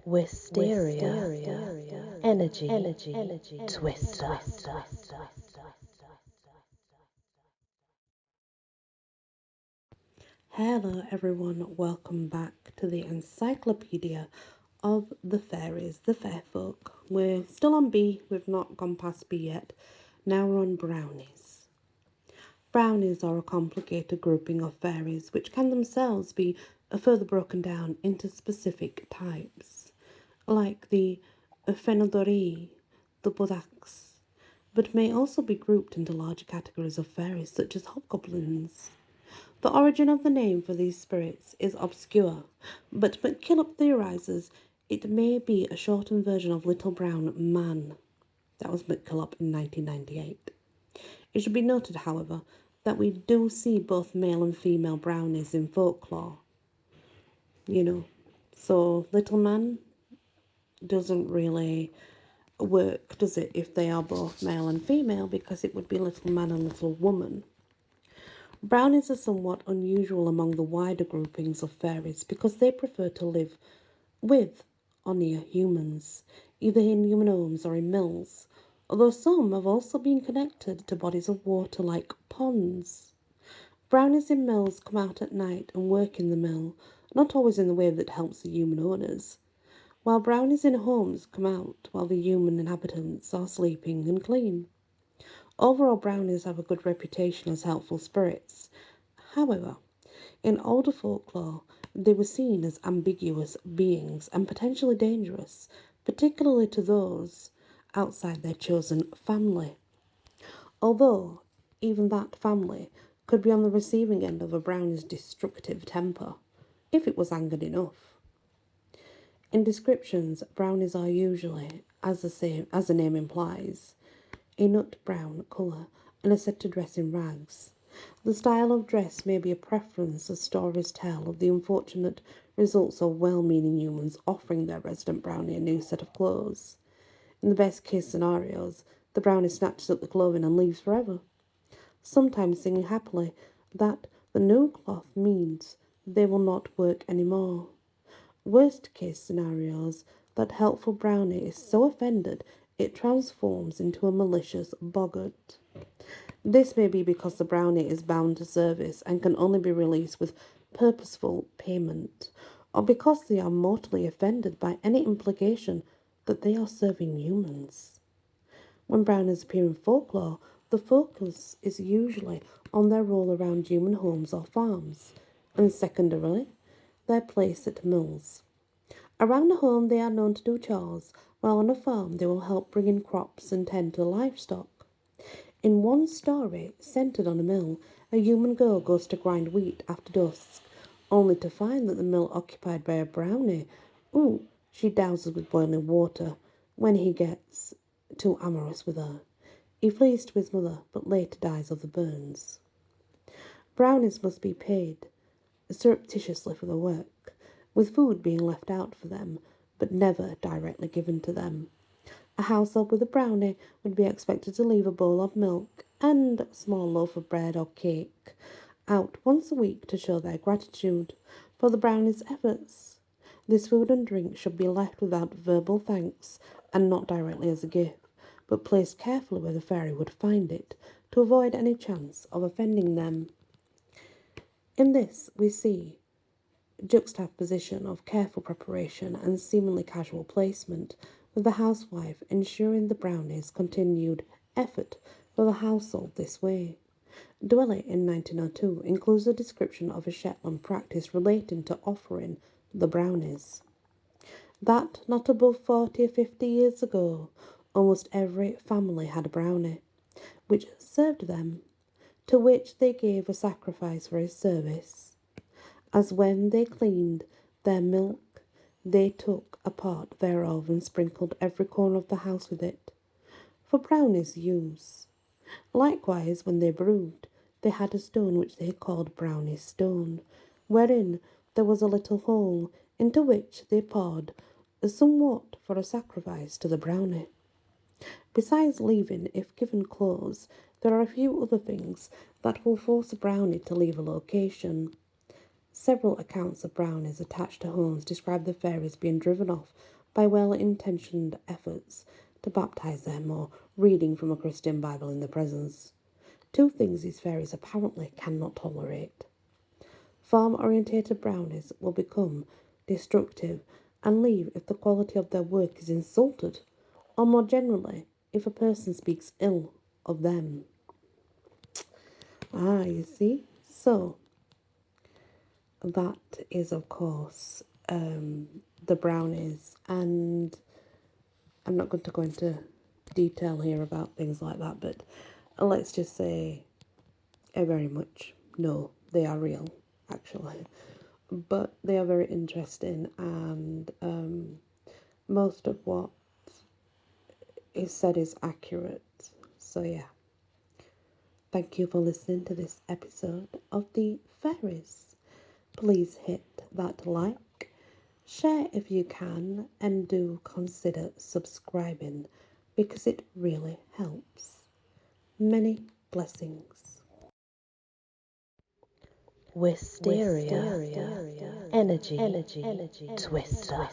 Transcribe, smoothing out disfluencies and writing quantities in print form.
Wisteria, energy, twister. Hello everyone, welcome back to the Encyclopedia of the Fairies, the Fair Folk. We're still on B, we've not gone past B yet. Now we're on Brownies. Brownies are a complicated grouping of fairies which can themselves be further broken down into specific types, like the Phenodori, the Bodaks, but may also be grouped into larger categories of fairies such as hobgoblins. The origin of the name for these spirits is obscure, but McKillop theorises it may be a shortened version of Little Brown Man. That was McKillop in 1998. It should be noted, however, that we do see both male and female brownies in folklore. So Little Man doesn't really work, does it, if they are both male and female, because it would be Little Man and Little Woman. Brownies are somewhat unusual among the wider groupings of fairies because they prefer to live with or near humans, either in human homes or in mills, although some have also been connected to bodies of water like ponds. Brownies in mills come out at night and work in the mill, not always in the way that helps the human owners, while brownies in homes come out while the human inhabitants are sleeping and clean. Overall, brownies have a good reputation as helpful spirits. However, in older folklore, they were seen as ambiguous beings and potentially dangerous, particularly to those outside their chosen family. Although, even that family could be on the receiving end of a brownie's destructive temper, if it was angered enough. In descriptions, brownies are usually, as the name implies, a nut brown colour and are said to dress in rags. The style of dress may be a preference as stories tell of the unfortunate results of well-meaning humans offering their resident brownie a new set of clothes. In the best case scenarios, the brownie snatches up the clothing and leaves forever, sometimes singing happily that the new cloth means they will not work anymore. Worst case scenarios, that helpful brownie is so offended it transforms into a malicious boggart. This may be because the brownie is bound to service and can only be released with purposeful payment, or because they are mortally offended by any implication that they are serving humans. When brownies appear in folklore, the focus is usually on their role around human homes or farms, and secondarily, their place at mills. Around a home, they are known to do chores, while on a farm, they will help bring in crops and tend to livestock. In one story, centered on a mill, a human girl goes to grind wheat after dusk, only to find that the mill occupied by a brownie. She douses with boiling water when he gets too amorous with her. He flees to his mother, but later dies of the burns. Brownies must be paid surreptitiously for the work, with food being left out for them, but never directly given to them. A household with a brownie would be expected to leave a bowl of milk and a small loaf of bread or cake out once a week to show their gratitude for the brownie's efforts. This food and drink should be left without verbal thanks and not directly as a gift, but placed carefully where the fairy would find it to avoid any chance of offending them. In this, we see juxtaposition of careful preparation and seemingly casual placement, with the housewife ensuring the brownies continued effort for the household this way. Dwelly in 1902 includes a description of a Shetland practice relating to offering the brownies. That not above 40 or 50 years ago, almost every family had a brownie, which served them, to which they gave a sacrifice for his service, as when they cleaned their milk, they took a part thereof and sprinkled every corner of the house with it, for brownies' use. Likewise, when they brewed, they had a stone which they called Brownie's stone, wherein there was a little hole, into which they poured somewhat for a sacrifice to the brownie. Besides leaving, if given clothes, there are a few other things that will force a brownie to leave a location. Several accounts of brownies attached to homes describe the fairies being driven off by well-intentioned efforts to baptize them or reading from a Christian Bible in their presence. Two things these fairies apparently cannot tolerate. Farm-orientated brownies will become destructive and leave if the quality of their work is insulted, or more generally, if a person speaks ill of them. You see? So, that is, of course, the brownies, and I'm not going to go into detail here about things like that, but let's just say I very much know they are real, actually. But they are very interesting, and most of what is said is accurate. So, yeah. Thank you for listening to this episode of the Fairies. Please hit that like, share if you can, and do consider subscribing because it really helps. Many blessings. Wisteria. Energy. Twister.